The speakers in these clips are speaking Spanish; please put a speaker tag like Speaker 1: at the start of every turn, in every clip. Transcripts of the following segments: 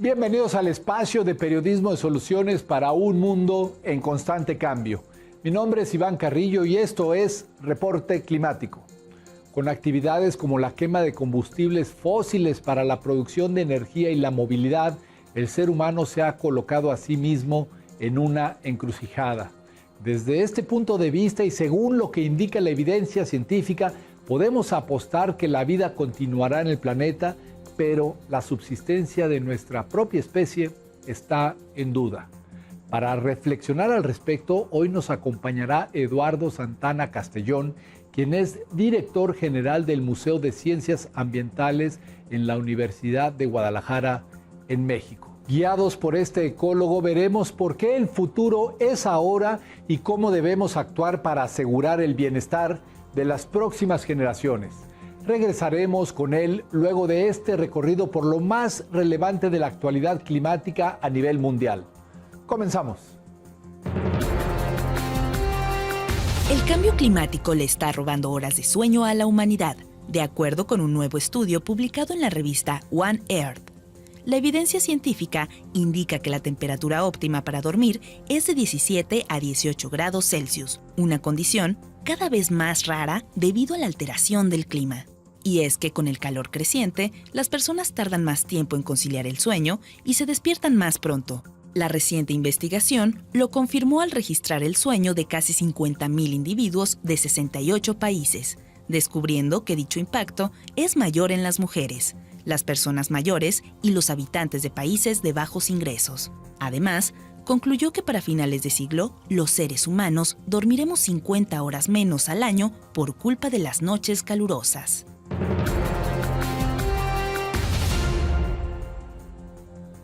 Speaker 1: Bienvenidos al espacio de periodismo de soluciones para un mundo en constante cambio. Mi nombre es Iván Carrillo y esto es Reporte Climático. Con actividades como la quema de combustibles fósiles para la producción de energía y la movilidad, el ser humano se ha colocado a sí mismo en una encrucijada. Desde este punto de vista y según lo que indica la evidencia científica, podemos apostar que la vida continuará en el planeta, pero la subsistencia de nuestra propia especie está en duda. Para reflexionar al respecto, hoy nos acompañará Eduardo Santana Castellón, quien es director general del Museo de Ciencias Ambientales en la Universidad de Guadalajara, en México. Guiados por este ecólogo, veremos por qué el futuro es ahora y cómo debemos actuar para asegurar el bienestar de las próximas generaciones. Regresaremos con él luego de este recorrido por lo más relevante de la actualidad climática a nivel mundial. Comenzamos.
Speaker 2: El cambio climático le está robando horas de sueño a la humanidad, de acuerdo con un nuevo estudio publicado en la revista One Earth. La evidencia científica indica que la temperatura óptima para dormir es de 17 a 18 grados Celsius, una condición cada vez más rara debido a la alteración del clima. Y es que con el calor creciente, las personas tardan más tiempo en conciliar el sueño y se despiertan más pronto. La reciente investigación lo confirmó al registrar el sueño de casi 50,000 individuos de 68 países, descubriendo que dicho impacto es mayor en las mujeres, las personas mayores y los habitantes de países de bajos ingresos. Además, concluyó que para finales de siglo, los seres humanos dormiremos 50 horas menos al año por culpa de las noches calurosas.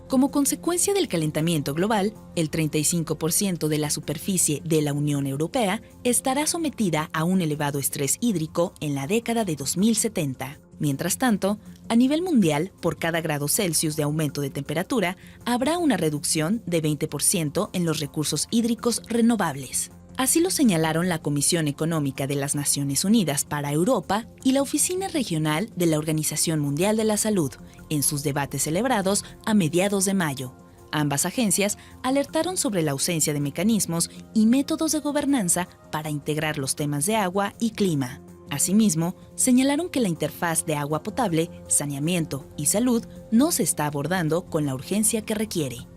Speaker 2: Como consecuencia del calentamiento global, el 35% de la superficie de la Unión Europea estará sometida a un elevado estrés hídrico en la década de 2070. Mientras tanto, a nivel mundial, por cada grado Celsius de aumento de temperatura, habrá una reducción de 20% en los recursos hídricos renovables. Así lo señalaron la Comisión Económica de las Naciones Unidas para Europa y la Oficina Regional de la Organización Mundial de la Salud, en sus debates celebrados a mediados de mayo. Ambas agencias alertaron sobre la ausencia de mecanismos y métodos de gobernanza para integrar los temas de agua y clima. Asimismo, señalaron que la interfaz de agua potable, saneamiento y salud no se está abordando con la urgencia que requiere.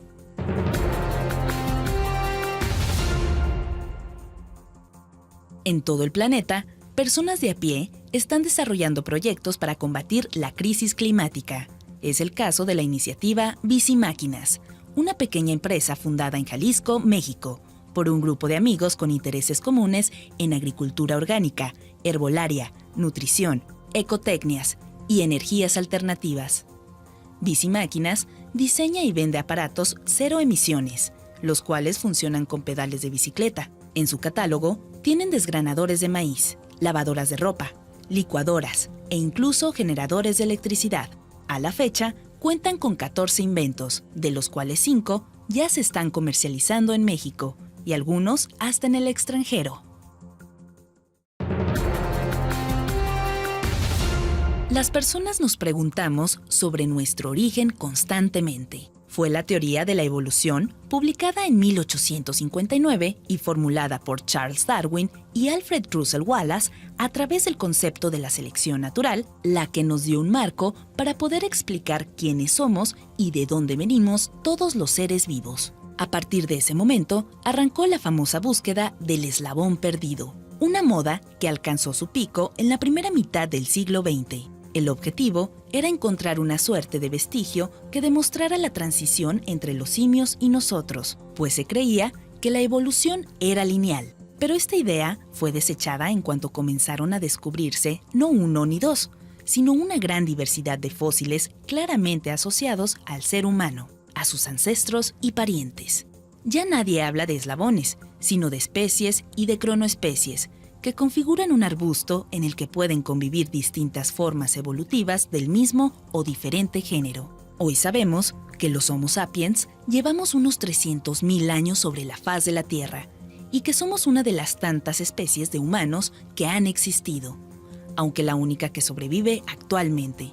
Speaker 2: En todo el planeta, personas de a pie están desarrollando proyectos para combatir la crisis climática. Es el caso de la iniciativa Bicimáquinas, una pequeña empresa fundada en Jalisco, México, por un grupo de amigos con intereses comunes en agricultura orgánica, herbolaria, nutrición, ecotecnias y energías alternativas. Bicimáquinas diseña y vende aparatos cero emisiones, los cuales funcionan con pedales de bicicleta. En su catálogo tienen desgranadores de maíz, lavadoras de ropa, licuadoras e incluso generadores de electricidad. A la fecha, cuentan con 14 inventos, de los cuales 5 ya se están comercializando en México y algunos hasta en el extranjero. Las personas nos preguntamos sobre nuestro origen constantemente. Fue la teoría de la evolución, publicada en 1859 y formulada por Charles Darwin y Alfred Russel Wallace a través del concepto de la selección natural, la que nos dio un marco para poder explicar quiénes somos y de dónde venimos todos los seres vivos. A partir de ese momento, arrancó la famosa búsqueda del eslabón perdido, una moda que alcanzó su pico en la primera mitad del siglo XX. El objetivo era encontrar una suerte de vestigio que demostrara la transición entre los simios y nosotros, pues se creía que la evolución era lineal. Pero esta idea fue desechada en cuanto comenzaron a descubrirse no uno ni dos, sino una gran diversidad de fósiles claramente asociados al ser humano, a sus ancestros y parientes. Ya nadie habla de eslabones, sino de especies y de cronoespecies, que configuran un arbusto en el que pueden convivir distintas formas evolutivas del mismo o diferente género. Hoy sabemos que los Homo sapiens llevamos unos 300,000 años sobre la faz de la Tierra y que somos una de las tantas especies de humanos que han existido, aunque la única que sobrevive actualmente.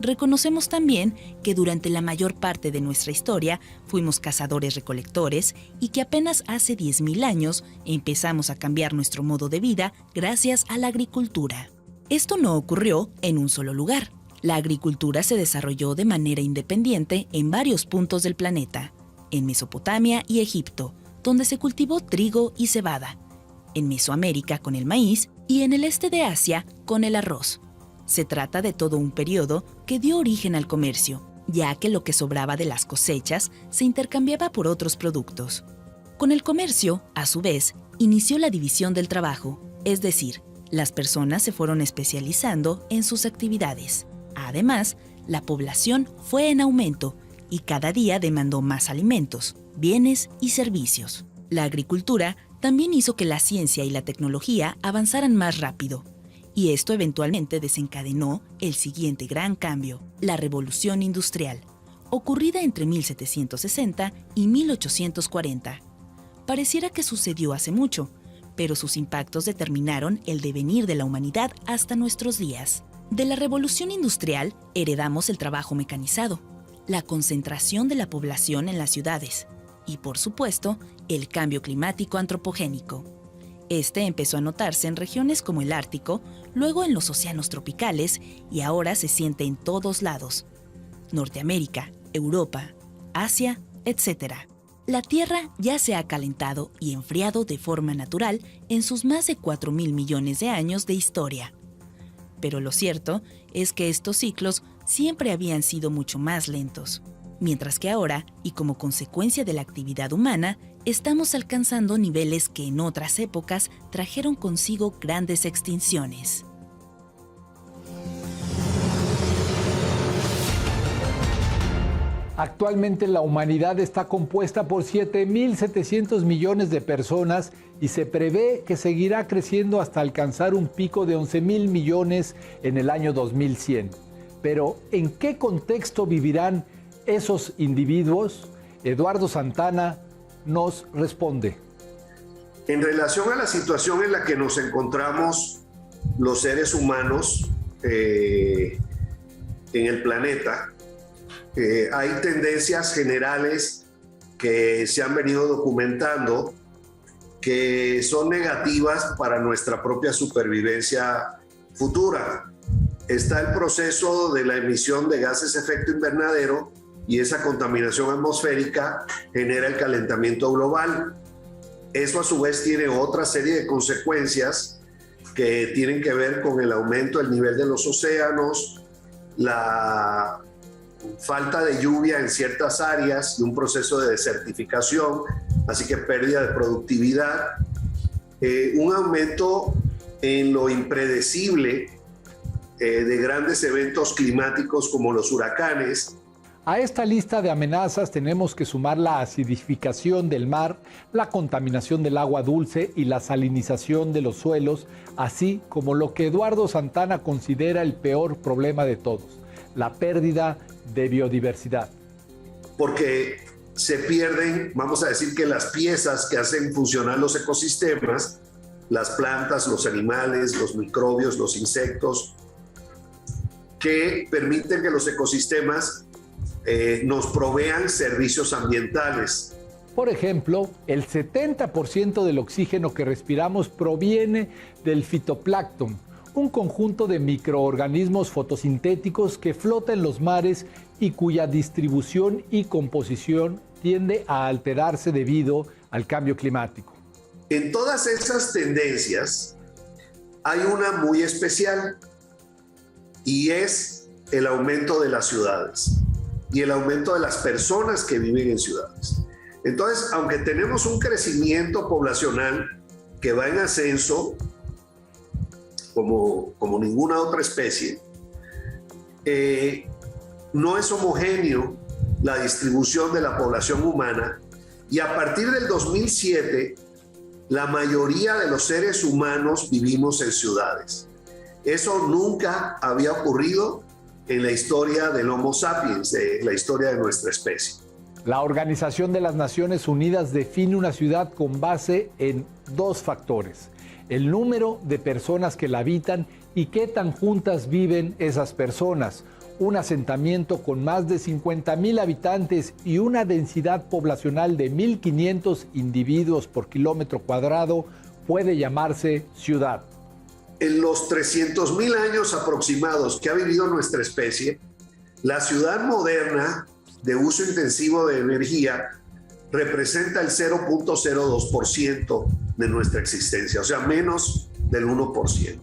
Speaker 2: reconocemos también que durante la mayor parte de nuestra historia fuimos cazadores-recolectores y que apenas hace 10.000 años empezamos a cambiar nuestro modo de vida gracias a la agricultura. Esto no ocurrió en un solo lugar. La agricultura se desarrolló de manera independiente en varios puntos del planeta, en Mesopotamia y Egipto, donde se cultivó trigo y cebada, en Mesoamérica con el maíz y en el este de Asia con el arroz. Se trata de todo un periodo que dio origen al comercio, ya que lo que sobraba de las cosechas se intercambiaba por otros productos. Con el comercio, a su vez, inició la división del trabajo, es decir, las personas se fueron especializando en sus actividades. Además, la población fue en aumento y cada día demandó más alimentos, bienes y servicios. La agricultura también hizo que la ciencia y la tecnología avanzaran más rápido, y esto eventualmente desencadenó el siguiente gran cambio, la Revolución Industrial, ocurrida entre 1760 y 1840. Pareciera que sucedió hace mucho, pero sus impactos determinaron el devenir de la humanidad hasta nuestros días. De la Revolución Industrial heredamos el trabajo mecanizado, la concentración de la población en las ciudades y, por supuesto, el cambio climático antropogénico. Este empezó a notarse en regiones como el Ártico, luego en los océanos tropicales y ahora se siente en todos lados: Norteamérica, Europa, Asia, etc. La Tierra ya se ha calentado y enfriado de forma natural en sus más de 4.000 millones de años de historia. Pero lo cierto es que estos ciclos siempre habían sido mucho más lentos, mientras que ahora, y como consecuencia de la actividad humana, estamos alcanzando niveles que en otras épocas trajeron consigo grandes extinciones.
Speaker 1: Actualmente la humanidad está compuesta por 7.700 millones de personas y se prevé que seguirá creciendo hasta alcanzar un pico de 11.000 millones en el año 2100. Pero, ¿en qué contexto vivirán esos individuos? Eduardo Santana nos responde.
Speaker 3: En relación a la situación en la que nos encontramos los seres humanos en el planeta, hay tendencias generales que se han venido documentando que son negativas para nuestra propia supervivencia futura. Está el proceso de la emisión de gases de efecto invernadero y esa contaminación atmosférica genera el calentamiento global. Eso a su vez tiene otra serie de consecuencias que tienen que ver con el aumento del nivel de los océanos, la falta de lluvia en ciertas áreas y un proceso de desertificación, así que pérdida de productividad, un aumento en lo impredecible de grandes eventos climáticos como los huracanes.
Speaker 1: A esta lista de amenazas tenemos que sumar la acidificación del mar, la contaminación del agua dulce y la salinización de los suelos, así como lo que Eduardo Santana considera el peor problema de todos: la pérdida de biodiversidad.
Speaker 3: Porque se pierden, vamos a decir que las piezas que hacen funcionar los ecosistemas, las plantas, los animales, los microbios, los insectos, que permiten que los ecosistemas nos provean servicios ambientales.
Speaker 1: Por ejemplo, el 70% del oxígeno que respiramos proviene del fitoplancton, un conjunto de microorganismos fotosintéticos que flota en los mares y cuya distribución y composición tiende a alterarse debido al cambio climático.
Speaker 3: En todas esas tendencias hay una muy especial y es el aumento de las ciudades y el aumento de las personas que viven en ciudades. Entonces, aunque tenemos un crecimiento poblacional que va en ascenso, como ninguna otra especie, no es homogéneo la distribución de la población humana, y a partir del 2007 la mayoría de los seres humanos vivimos en ciudades. Eso nunca había ocurrido en la historia del Homo sapiens, la historia de nuestra especie.
Speaker 1: La Organización de las Naciones Unidas define una ciudad con base en dos factores: el número de personas que la habitan y qué tan juntas viven esas personas, un asentamiento con más de 50,000 habitantes y una densidad poblacional de 1,500 individuos por kilómetro cuadrado puede llamarse ciudad.
Speaker 3: En los 300,000 años aproximados que ha vivido nuestra especie, la ciudad moderna de uso intensivo de energía representa el 0.02% de nuestra existencia, o sea, menos del 1%.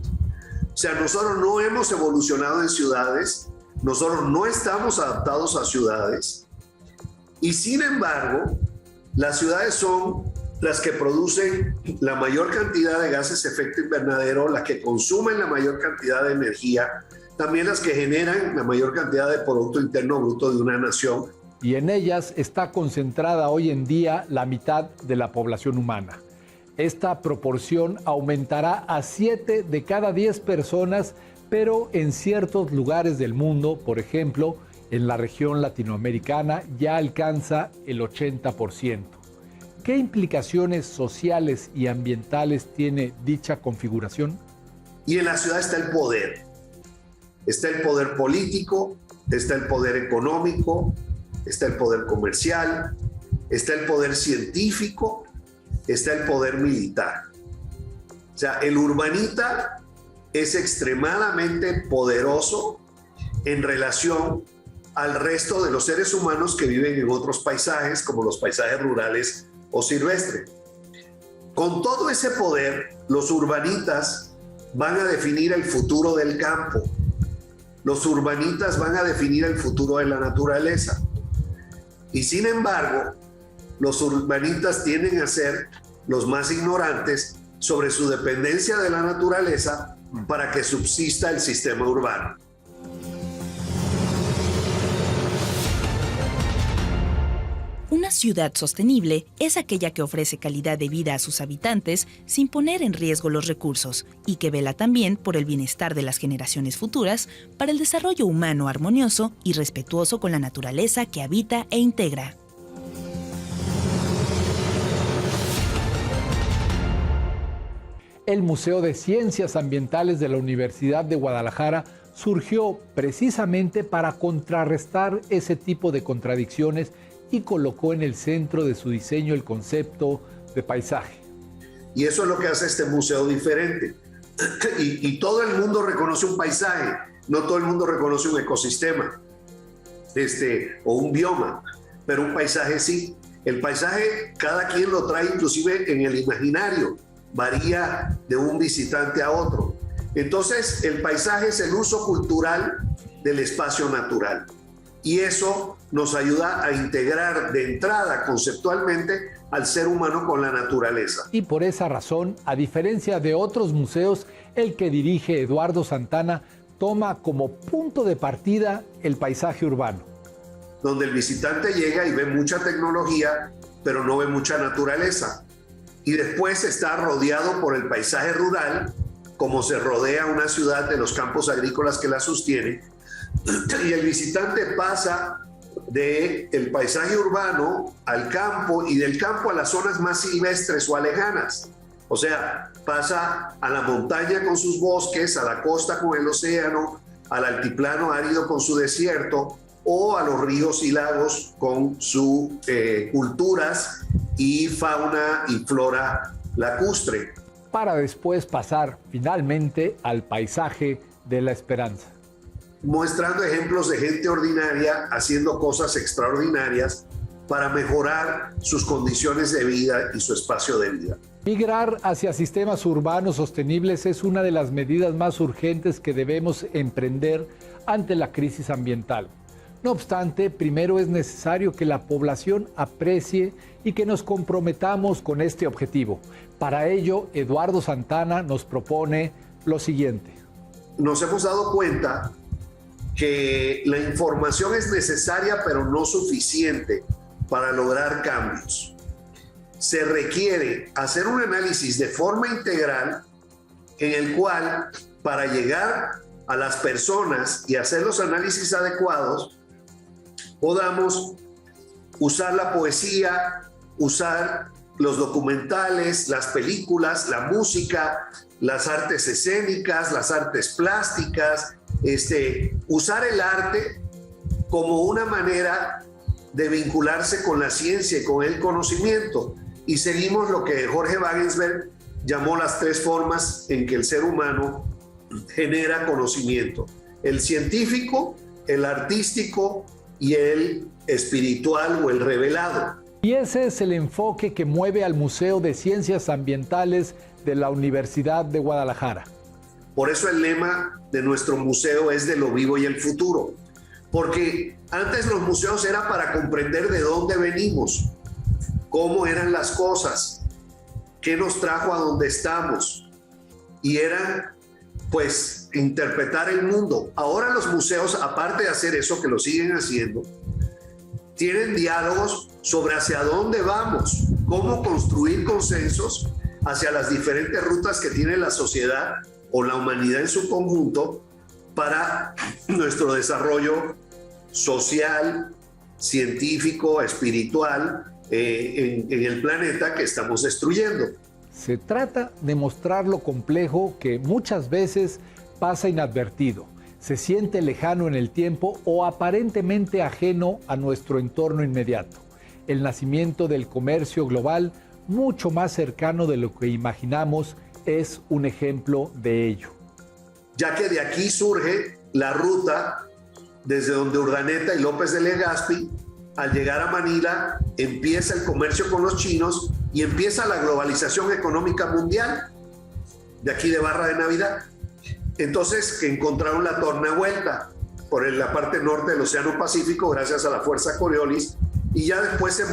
Speaker 3: O sea, nosotros no hemos evolucionado en ciudades, nosotros no estamos adaptados a ciudades, y sin embargo, las ciudades son las que producen la mayor cantidad de gases de efecto invernadero, las que consumen la mayor cantidad de energía, también las que generan la mayor cantidad de Producto Interno Bruto de una nación.
Speaker 1: Y en ellas está concentrada hoy en día la mitad de la población humana. Esta proporción aumentará a 7 de cada 10 personas, pero en ciertos lugares del mundo, por ejemplo, en la región latinoamericana, ya alcanza el 80%. ¿Qué implicaciones sociales y ambientales tiene dicha configuración?
Speaker 3: Y en la ciudad está el poder. Está el poder político, está el poder económico, está el poder comercial, está el poder científico, está el poder militar. O sea, el urbanita es extremadamente poderoso en relación al resto de los seres humanos que viven en otros paisajes, como los paisajes rurales o silvestres. Con todo ese poder, los urbanitas van a definir el futuro del campo. Los urbanitas van a definir el futuro de la naturaleza. Y sin embargo, los urbanitas tienden a ser los más ignorantes sobre su dependencia de la naturaleza para que subsista el sistema urbano.
Speaker 2: Una ciudad sostenible es aquella que ofrece calidad de vida a sus habitantes sin poner en riesgo los recursos y que vela también por el bienestar de las generaciones futuras para el desarrollo humano armonioso y respetuoso con la naturaleza que habita e integra.
Speaker 1: El Museo de Ciencias Ambientales de la Universidad de Guadalajara surgió precisamente para contrarrestar ese tipo de contradicciones y colocó en el centro de su diseño el concepto de paisaje.
Speaker 3: Y eso es lo que hace este museo diferente. Y todo el mundo reconoce un paisaje, no todo el mundo reconoce un ecosistema o un bioma, pero un paisaje sí. El paisaje cada quien lo trae inclusive en el imaginario, varía de un visitante a otro. Entonces el paisaje es el uso cultural del espacio natural. Y eso nos ayuda a integrar de entrada conceptualmente al ser humano con la naturaleza.
Speaker 1: Y por esa razón, a diferencia de otros museos, el que dirige Eduardo Santana toma como punto de partida el paisaje urbano.
Speaker 3: Donde el visitante llega y ve mucha tecnología, pero no ve mucha naturaleza. Y después está rodeado por el paisaje rural, como se rodea una ciudad de los campos agrícolas que la sostiene. Y el visitante pasa del paisaje urbano al campo y del campo a las zonas más silvestres o alejanas. O sea, pasa a la montaña con sus bosques, a la costa con el océano, al altiplano árido con su desierto o a los ríos y lagos con sus culturas y fauna y flora lacustre.
Speaker 1: Para después pasar finalmente al paisaje de la esperanza.
Speaker 3: Mostrando ejemplos de gente ordinaria haciendo cosas extraordinarias para mejorar sus condiciones de vida y su espacio de vida.
Speaker 1: Migrar hacia sistemas urbanos sostenibles es una de las medidas más urgentes que debemos emprender ante la crisis ambiental. No obstante, primero es necesario que la población aprecie y que nos comprometamos con este objetivo. Para ello, Eduardo Santana nos propone lo siguiente.
Speaker 3: Nos hemos dado cuenta que la información es necesaria pero no suficiente para lograr cambios. Se requiere hacer un análisis de forma integral en el cual, para llegar a las personas y hacer los análisis adecuados, podamos usar la poesía, usar los documentales, las películas, la música, las artes escénicas, las artes plásticas, usar el arte como una manera de vincularse con la ciencia y con el conocimiento. Y seguimos lo que Jorge Wagensberg llamó las 3 formas en que el ser humano genera conocimiento: el científico, el artístico y el espiritual o el revelado.
Speaker 1: Y ese es el enfoque que mueve al Museo de Ciencias Ambientales de la Universidad de Guadalajara.
Speaker 3: Por eso el lema de nuestro museo es de lo vivo y el futuro. Porque antes los museos era para comprender de dónde venimos, cómo eran las cosas, qué nos trajo a donde estamos. Y era, pues, interpretar el mundo. Ahora los museos, aparte de hacer eso, que lo siguen haciendo, tienen diálogos sobre hacia dónde vamos, cómo construir consensos hacia las diferentes rutas que tiene la sociedad o la humanidad en su conjunto para nuestro desarrollo social, científico, espiritual en el planeta que estamos destruyendo.
Speaker 1: Se trata de mostrar lo complejo que muchas veces pasa inadvertido, se siente lejano en el tiempo o aparentemente ajeno a nuestro entorno inmediato. El nacimiento del comercio global, mucho más cercano de lo que imaginamos, es un ejemplo de ello.
Speaker 3: Ya que de aquí surge la ruta desde donde Urdaneta y López de Legazpi, al llegar a Manila, empieza el comercio con los chinos y empieza la globalización económica mundial, de aquí de Barra de Navidad. Entonces, que encontraron la torna vuelta por la parte norte del Océano Pacífico gracias a la Fuerza Coriolis, y ya después se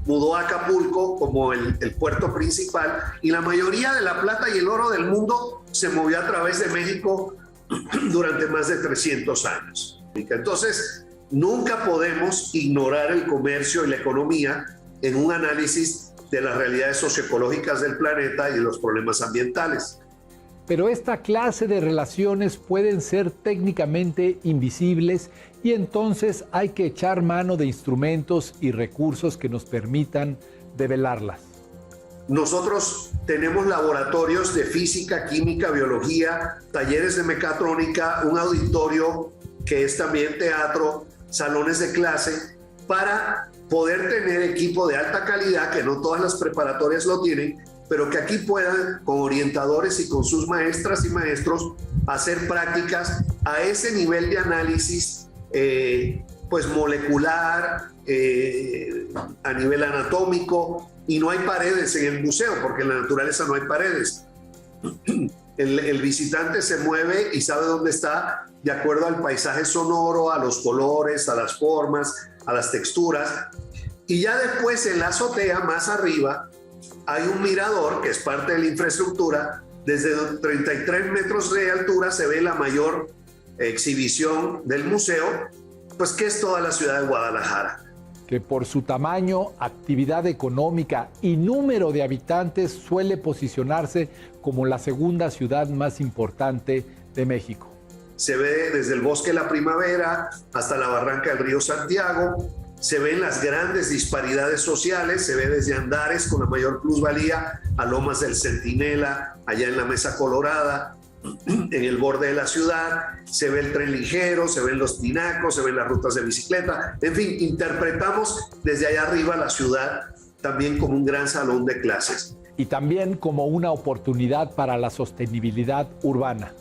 Speaker 3: mudó a Acapulco como el puerto principal, y la mayoría de la plata y el oro del mundo se movió a través de México durante más de 300 años. Entonces, nunca podemos ignorar el comercio y la economía en un análisis de las realidades socioecológicas del planeta y de los problemas ambientales.
Speaker 1: Pero esta clase de relaciones pueden ser técnicamente invisibles y entonces hay que echar mano de instrumentos y recursos que nos permitan develarlas.
Speaker 3: Nosotros tenemos laboratorios de física, química, biología, talleres de mecatrónica, un auditorio que es también teatro, salones de clase, para poder tener equipo de alta calidad, que no todas las preparatorias lo tienen, pero que aquí puedan, con orientadores y con sus maestras y maestros, hacer prácticas a ese nivel de análisis pues molecular, a nivel anatómico, y no hay paredes en el museo, porque en la naturaleza no hay paredes. El visitante se mueve y sabe dónde está de acuerdo al paisaje sonoro, a los colores, a las formas, a las texturas. Y ya después en la azotea, más arriba, hay un mirador que es parte de la infraestructura. Desde 33 metros de altura se ve la mayor exhibición del museo, pues que es toda la ciudad de Guadalajara.
Speaker 1: Que por su tamaño, actividad económica y número de habitantes suele posicionarse como la segunda ciudad más importante de México.
Speaker 3: Se ve desde el Bosque de la Primavera hasta la barranca del río Santiago, se ven las grandes disparidades sociales, se ve desde Andares con la mayor plusvalía a Lomas del Centinela, allá en la Mesa Colorada, en el borde de la ciudad, se ve el tren ligero, se ven los tinacos, se ven las rutas de bicicleta, en fin, interpretamos desde allá arriba la ciudad también como un gran salón de clases.
Speaker 1: Y también como una oportunidad para la sostenibilidad urbana.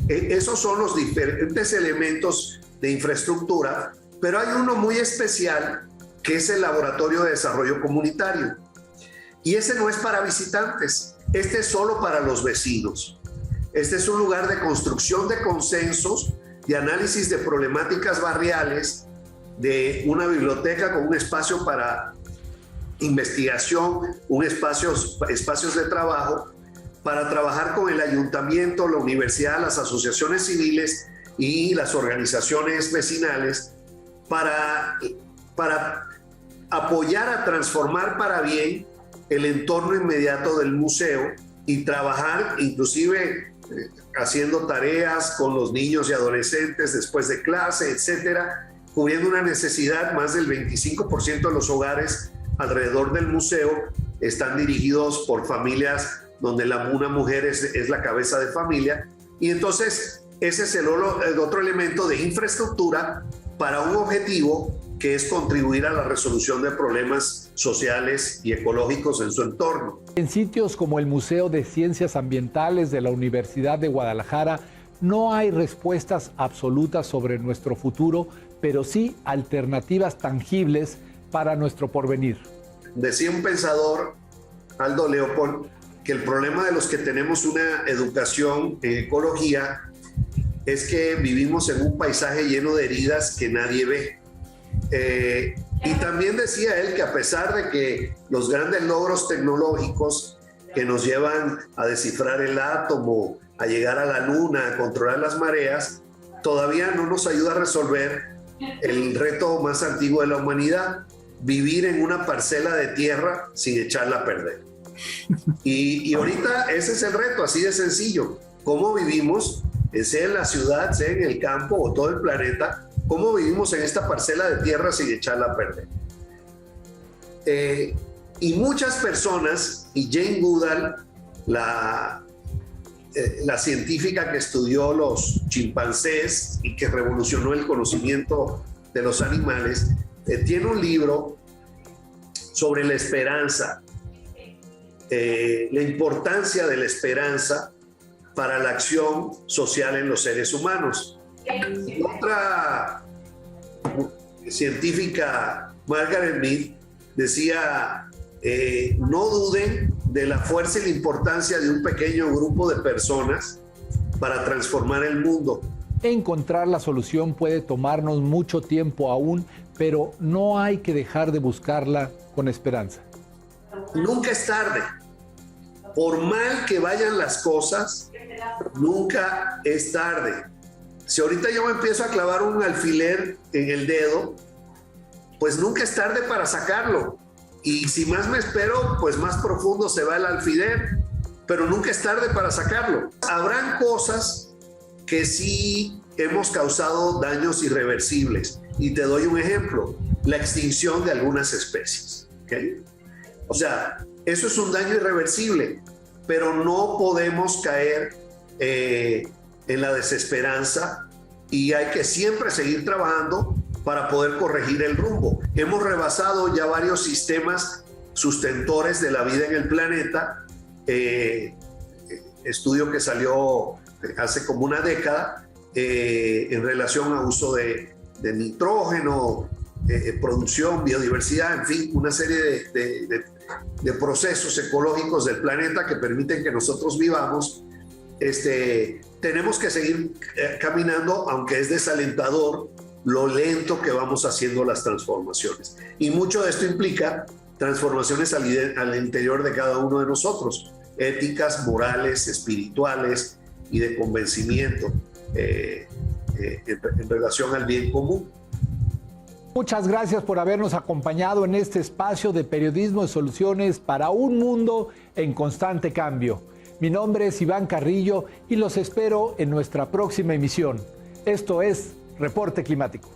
Speaker 3: Esos son los diferentes elementos de infraestructura, pero hay uno muy especial que es el Laboratorio de Desarrollo Comunitario. Y ese no es para visitantes, este es solo para los vecinos. Este es un lugar de construcción de consensos, de análisis de problemáticas barriales, de una biblioteca con un espacio para investigación, espacios de trabajo, para trabajar con el ayuntamiento, la universidad, las asociaciones civiles y las organizaciones vecinales para apoyar a transformar para bien el entorno inmediato del museo y trabajar inclusive haciendo tareas con los niños y adolescentes después de clase, etcétera, cubriendo una necesidad. Más del 25% de los hogares alrededor del museo están dirigidos por familias donde una mujer es la cabeza de familia, y entonces ese es el otro elemento de infraestructura para un objetivo que es contribuir a la resolución de problemas sociales y ecológicos en su entorno.
Speaker 1: En sitios como el Museo de Ciencias Ambientales de la Universidad de Guadalajara no hay respuestas absolutas sobre nuestro futuro, pero sí alternativas tangibles para nuestro porvenir.
Speaker 3: Decía un pensador, Aldo Leopold, que el problema de los que tenemos una educación en ecología es que vivimos en un paisaje lleno de heridas que nadie ve. Y también decía él que a pesar de que los grandes logros tecnológicos que nos llevan a descifrar el átomo, a llegar a la luna, a controlar las mareas, todavía no nos ayuda a resolver el reto más antiguo de la humanidad: vivir en una parcela de tierra sin echarla a perder. Y ahorita ese es el reto, así de sencillo. ¿Cómo vivimos, sea en la ciudad, sea en el campo o todo el planeta? ¿Cómo vivimos en esta parcela de tierra sin echarla a perder? Y muchas personas, y Jane Goodall, la científica que estudió los chimpancés y que revolucionó el conocimiento de los animales, tiene un libro sobre la esperanza, la importancia de la esperanza para la acción social en los seres humanos. Y otra científica, Margaret Mead, decía, no duden de la fuerza y la importancia de un pequeño grupo de personas para transformar el mundo.
Speaker 1: Encontrar la solución puede tomarnos mucho tiempo aún, pero no hay que dejar de buscarla con esperanza.
Speaker 3: Nunca es tarde. Por mal que vayan las cosas, nunca es tarde. Si ahorita yo me empiezo a clavar un alfiler en el dedo, pues nunca es tarde para sacarlo. Y si más me espero, pues más profundo se va el alfiler, pero nunca es tarde para sacarlo. Habrán cosas que sí hemos causado daños irreversibles. Y te doy un ejemplo: la extinción de algunas especies. ¿Okay? O sea, eso es un daño irreversible, pero no podemos caer en la desesperanza, y hay que siempre seguir trabajando para poder corregir el rumbo. Hemos rebasado ya varios sistemas sustentores de la vida en el planeta. Estudio que salió hace como una década en relación a uso de nitrógeno, producción, biodiversidad, en fin, una serie de procesos ecológicos del planeta que permiten que nosotros vivamos. Tenemos que seguir caminando, aunque es desalentador lo lento que vamos haciendo las transformaciones. Y mucho de esto implica transformaciones al interior de cada uno de nosotros, éticas, morales, espirituales y de convencimiento en relación al bien común.
Speaker 1: Muchas gracias por habernos acompañado en este espacio de periodismo de soluciones para un mundo en constante cambio. Mi nombre es Iván Carrillo y los espero en nuestra próxima emisión. Esto es Reporte Climático.